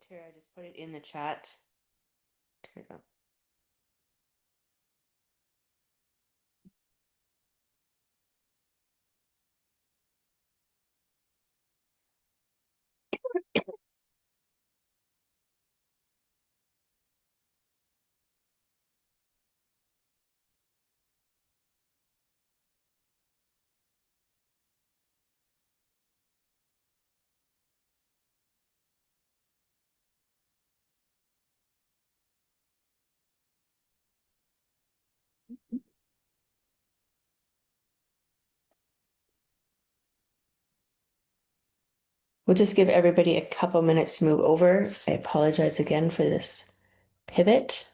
Tara, I just put it in the chat. Here we go. We'll just give everybody a couple minutes to move over. I apologize again for this pivot.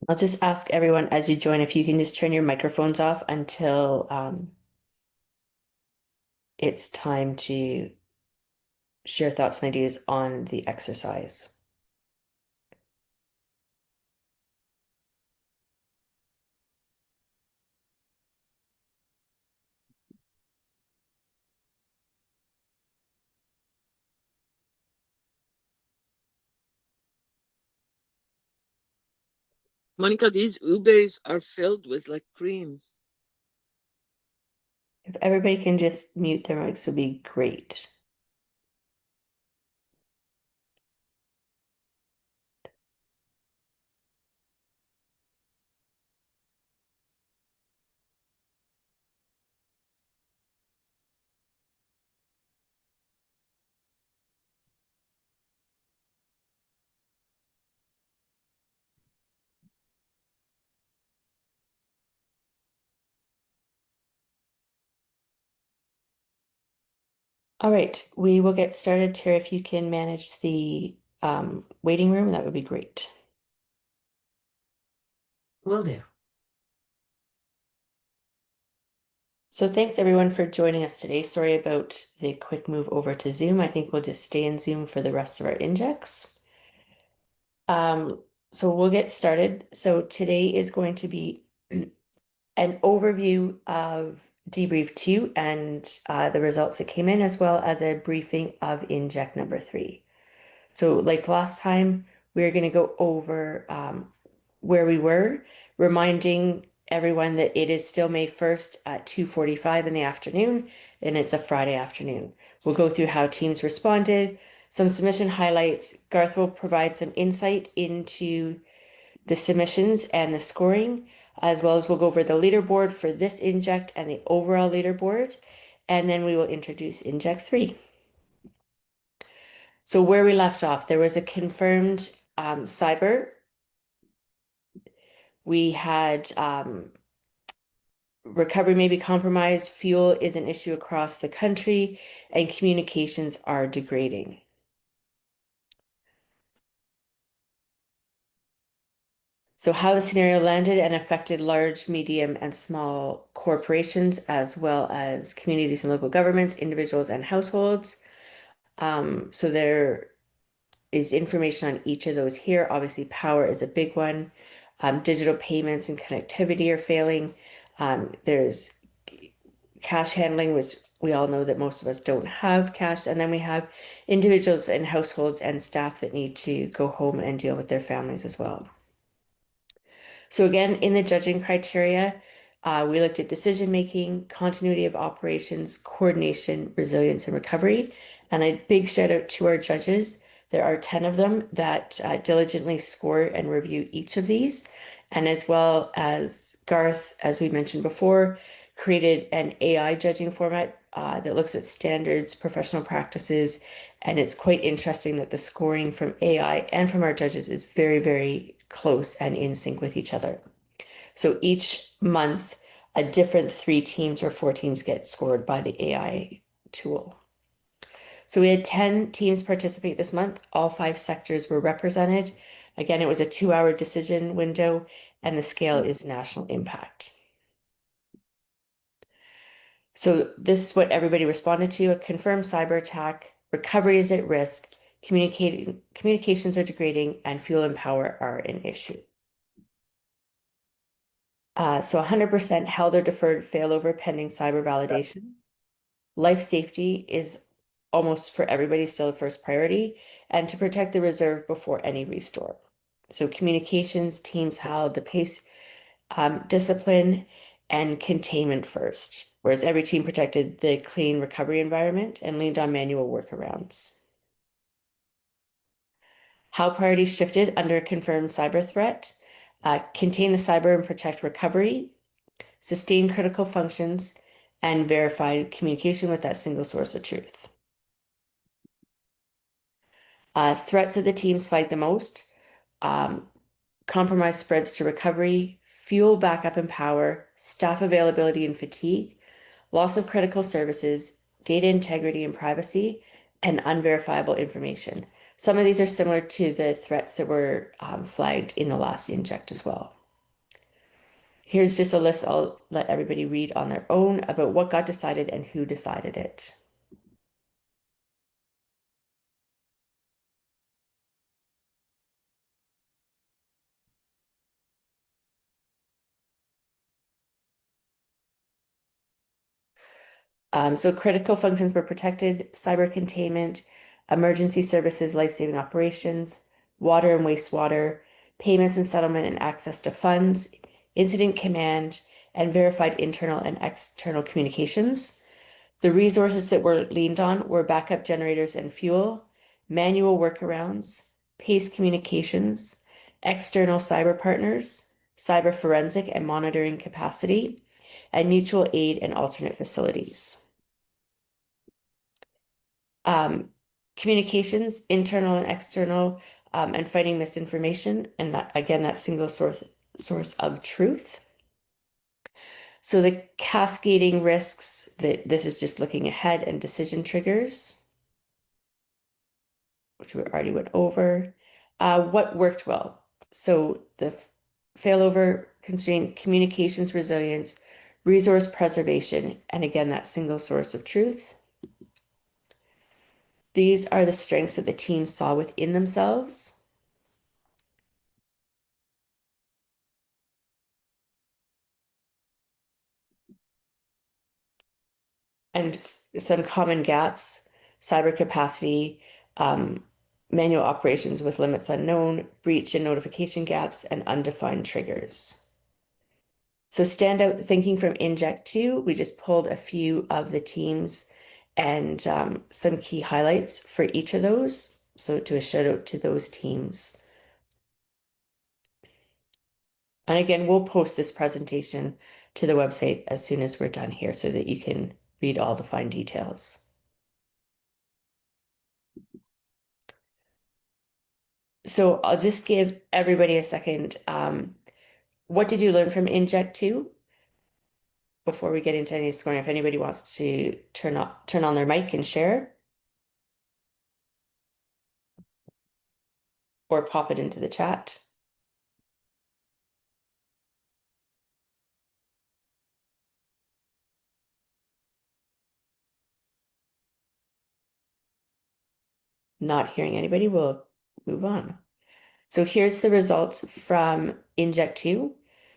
I'll just ask everyone as you join if you can just turn your microphones off until it's time to share thoughts and ideas on the exercise. Monica, these ubes are filled with like cream. If everybody can just mute their mics, would be great. All right, we will get started. Tara, if you can manage the waiting room, that would be great. Will do. So thanks everyone for joining us today. Sorry about the quick move over to Zoom. I think we'll just stay in Zoom for the rest of our injects. So we'll get started. So today is going to be an overview of debrief 2 and the results that came in, as well as a briefing of inject number 3. So like last time, we're going to go over where we were, reminding everyone that it is still May 1st at 2:45 in the afternoon, and it's a Friday afternoon. We'll go through how teams responded, some submission highlights. Garth will provide some insight into the submissions and the scoring, as well as we'll go over the leaderboard for this inject and the overall leaderboard, and then we will introduce inject 3. So where we left off, there was a confirmed cyber. We had recovery may be compromised, fuel is an issue across the country, and communications are degrading. So how the scenario landed and affected large, medium, and small corporations, as well as communities and local governments, individuals, and households. So there is information on each of those here. Obviously, power is a big one. Digital payments and connectivity are failing. There's cash handling, which we all know that most of us don't have cash. And then we have individuals and households and staff that need to go home and deal with their families as well. So again, in the judging criteria, we looked at decision-making, continuity of operations, coordination, resilience, and recovery. And a big shout out to our judges. There are 10 of them that diligently score and review each of these. And as well as Garth, as we mentioned before, created an AI judging format that looks at standards, professional practices, and it's quite interesting that the scoring from AI and from our judges is very, very close and in sync with each other. So each month, a different 3 teams or 4 teams get scored by the AI tool. So we had 10 teams participate this month. All 5 sectors were represented. Again, it was a 2-hour decision window, and the scale is national impact. So this is what everybody responded to: a confirmed cyber attack, recovery is at risk, communications are degrading, and fuel and power are an issue. So 100% held or deferred failover pending cyber validation. Life safety is almost for everybody still the first priority, and to protect the reserve before any restore. So communications teams held the pace, discipline, and containment first, whereas every team protected the clean recovery environment and leaned on manual workarounds. How priorities shifted under a confirmed cyber threat: contain the cyber and protect recovery, sustain critical functions, and verified communication with that single source of truth. Threats that the teams fight the most: um, compromise spreads to recovery, fuel backup and power, staff availability and fatigue, loss of critical services, data integrity and privacy, and unverifiable information. Some of these are similar to the threats that were flagged in the last Inject as well. Here's just a list I'll let everybody read on their own about what got decided and who decided it. So critical functions were protected: cyber containment, emergency services, life-saving operations, water and wastewater, payments and settlement and access to funds, incident command, and verified internal and external communications. The resources that were leaned on were backup generators and fuel, manual workarounds, PACE communications, external cyber partners, cyber forensic and monitoring capacity, and mutual aid and alternate facilities. Um, Communications, internal and external, and fighting misinformation, and that again, that single source of truth. So the cascading risks, that this is just looking ahead, and decision triggers, which we already went over. What worked well? So the failover constraint, communications resilience, resource preservation, and again, that single source of truth. These are the strengths that the team saw within themselves. And some common gaps: cyber capacity, um, manual operations with limits unknown, breach and notification gaps, and undefined triggers. So standout thinking from Inject 2, we just pulled a few of the teams and some key highlights for each of those. So to a shout out to those teams. And again, we'll post this presentation to the website as soon as we're done here so that you can read all the fine details. So I'll just give everybody a second. What did you learn from Inject 2 before we get into any scoring? If anybody wants to turn on their mic and share or pop it into the chat. Not hearing anybody, we'll move on. So here's the results from Inject 2.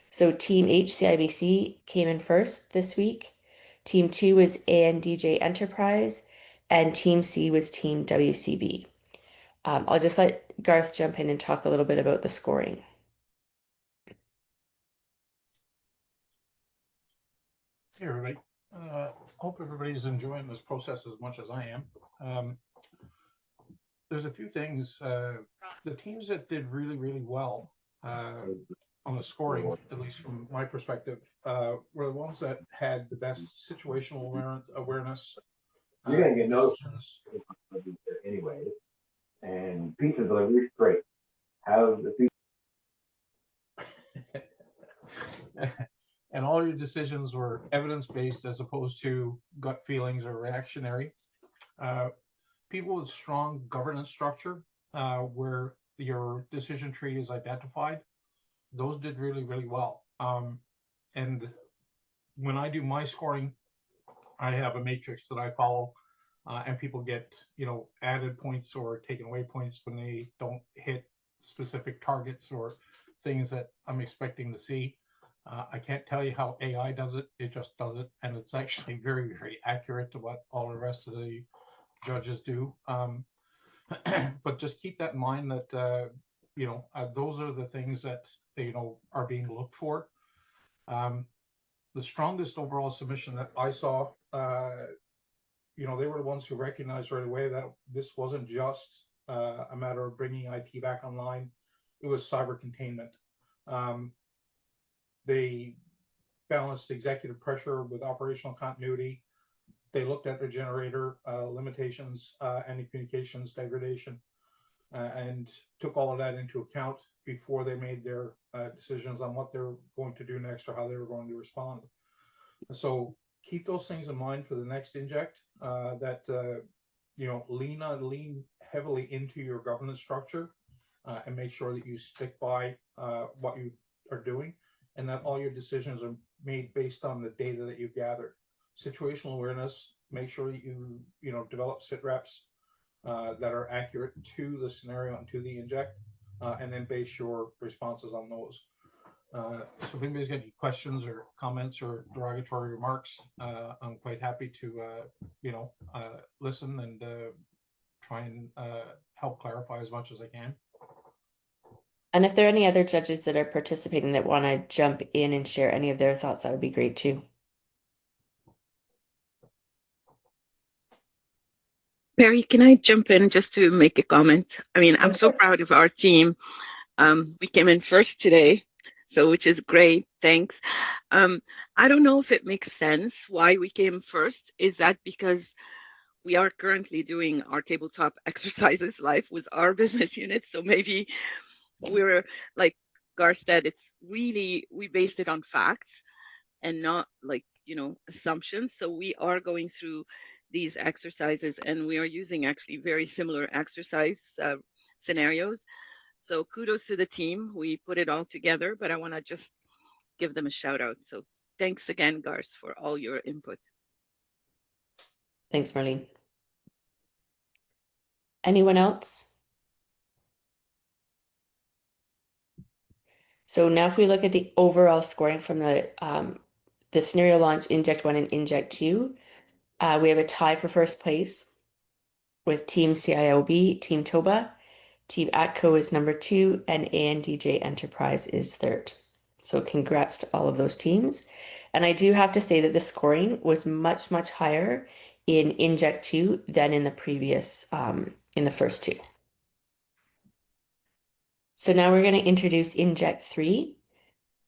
So Team HCIBC came in first this week. Team 2 was ANDJ Enterprise, and Team C was Team WCB. I'll just let Garth jump in and talk a little bit about the scoring. Hey, everybody. Hope everybody's enjoying this process as much as I am. There's a few things. The teams that did really, really well on the scoring, at least from my perspective, were the ones that had the best situational awareness. You're gonna get noticed anyway. And pizza delivery is great. How's the pizza? And all your decisions were evidence-based as opposed to gut feelings or reactionary. People with strong governance structure, where your decision tree is identified, those did really, really well. And when I do my scoring, I have a matrix that I follow and people get, added points or taken away points when they don't hit specific targets or things that I'm expecting to see. I can't tell you how AI does it. It just does it, and it's actually very, very accurate to what all the rest of the judges do. But just keep that in mind that those are the things that are being looked for. The strongest overall submission that I saw, they were the ones who recognized right away that this wasn't just a matter of bringing IT back online. It was cyber containment. They balanced executive pressure with operational continuity. They looked at the generator limitations, any communications degradation, and took all of that into account before they made their decisions on what they're going to do next or how they were going to respond. So keep those things in mind for the next Inject, that lean heavily into your governance structure, and make sure that you stick by what you are doing, and that all your decisions are made based on the data that you've gathered. Situational awareness, make sure that you develop sit reps that are accurate to the scenario and to the Inject, and then base your responses on those. So if anybody's got any questions or comments or derogatory remarks, I'm quite happy to, listen and try and help clarify as much as I can. And if there are any other judges that are participating that want to jump in and share any of their thoughts, that would be great too. Perry, can I jump in just to make a comment? I mean, I'm so proud of our team. We came in first today, so which is great. Thanks. I don't know if it makes sense why we came first. Is that because we are currently doing our tabletop exercises live with our business unit? So maybe we're like Gar said, it's really, we based it on facts and not like, assumptions. So we are going through these exercises and we are using actually very similar exercise scenarios. So kudos to the team. We put it all together, but I want to just give them a shout out. So thanks again, Garth, for all your input. Thanks, Marlene. Anyone else? So now if we look at the overall scoring from the scenario launch, Inject 1 and Inject 2, we have a tie for first place with Team CIOB, Team TOBA. Team ATCO is number 2, and ANDJ Enterprise is third. So congrats to all of those teams. And I do have to say that the scoring was much, much higher in Inject 2 than in the previous, in the first two. So now we're going to introduce Inject 3.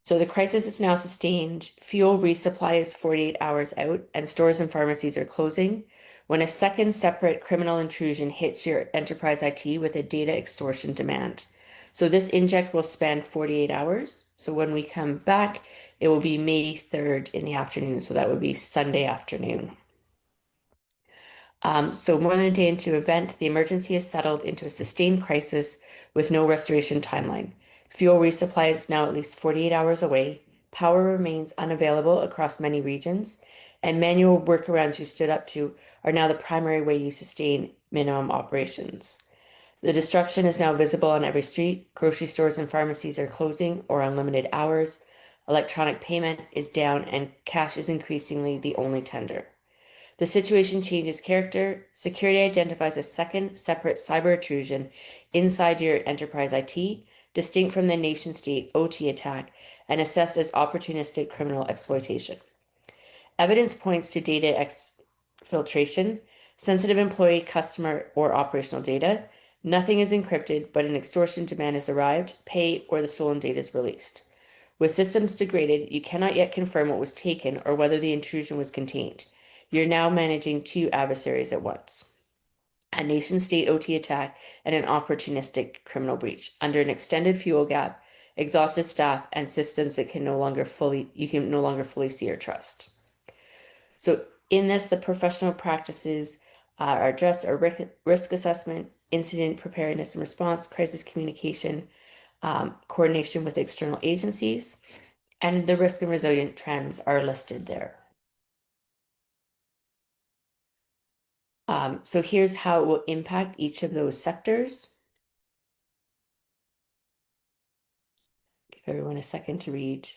So the crisis is now sustained. Fuel resupply is 48 hours out, and stores and pharmacies are closing when a second separate criminal intrusion hits your enterprise IT with a data extortion demand. So this Inject will span 48 hours. So when we come back, it will be May 3rd in the afternoon. So that would be Sunday afternoon. So more than a day into event, the emergency has settled into a sustained crisis with no restoration timeline. Fuel resupply is now at least 48 hours away. Power remains unavailable across many regions, and manual workarounds you stood up to are now the primary way you sustain minimum operations. The destruction is now visible on every street. Grocery stores and pharmacies are closing or on limited hours. Electronic payment is down, and cash is increasingly the only tender. The situation changes character. Security identifies a second separate cyber intrusion inside your enterprise IT, distinct from the nation state OT attack, and assessed as opportunistic criminal exploitation. Evidence points to data exfiltration, sensitive employee, customer, or operational data. Nothing is encrypted, but an extortion demand has arrived, pay, or the stolen data is released. With systems degraded, you cannot yet confirm what was taken or whether the intrusion was contained. You're now managing two adversaries at once: a nation state OT attack and an opportunistic criminal breach under an extended fuel gap, exhausted staff, and systems that you can no longer fully see or trust. So in this, the professional practices are addressed are risk assessment, incident preparedness and response, crisis communication, coordination with external agencies, and the risk and resilient trends are listed there. So here's how it will impact each of those sectors. Give everyone a second to read.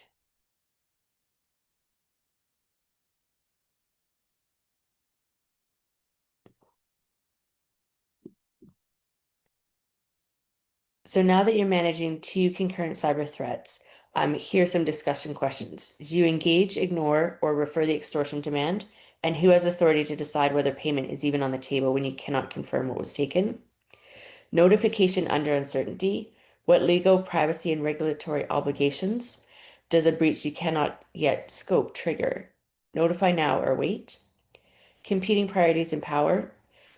So now that you're managing 2 concurrent cyber threats, here's some discussion questions. Do you engage, ignore, or refer the extortion demand? And who has authority to decide whether payment is even on the table when you cannot confirm what was taken? Notification under uncertainty. What legal, privacy, and regulatory obligations does a breach you cannot yet scope trigger? Notify now or wait? Competing priorities in power.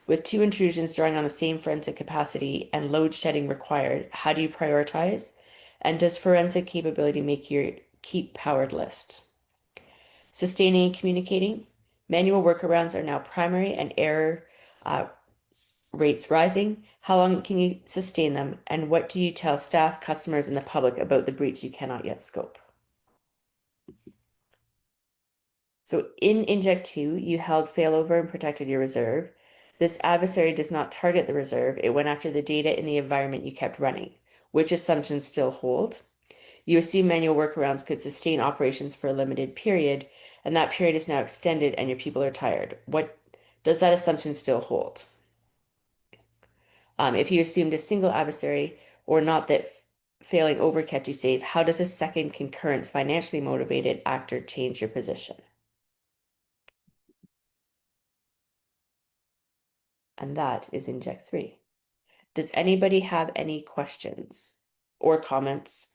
With 2 intrusions drawing on the same forensic capacity and load shedding required, how do you prioritize? And does forensic capability make your keep powered list? Sustaining and communicating. Manual workarounds are now primary and error rates rising. How long can you sustain them? And what do you tell staff, customers, and the public about the breach you cannot yet scope? So in Inject 2, you held failover and protected your reserve. This adversary does not target the reserve. It went after the data in the environment you kept running. Which assumptions still hold? You assume manual workarounds could sustain operations for a limited period, and that period is now extended and your people are tired. What does that assumption still hold? If you assumed a single adversary or not that failing over kept you safe, how does a second concurrent financially motivated actor change your position? And that is Inject 3. Does anybody have any questions or comments?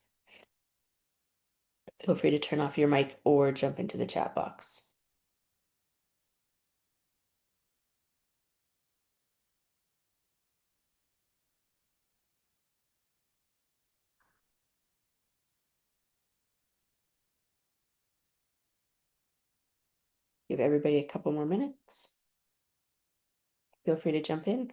Feel free to turn off your mic or jump into the chat box. Give everybody a couple more minutes. Feel free to jump in.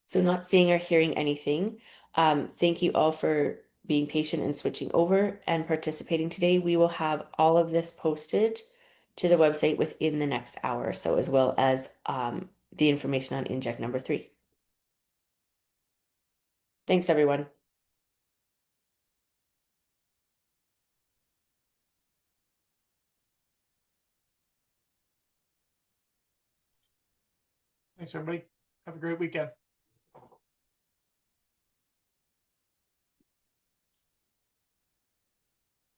So not seeing or hearing anything. Thank you all for being patient and switching over and participating today. We will have all of this posted to the website within the next hour or so, as well as the information on Inject number 3. Thanks, everyone. Thanks, everybody. Have a great weekend.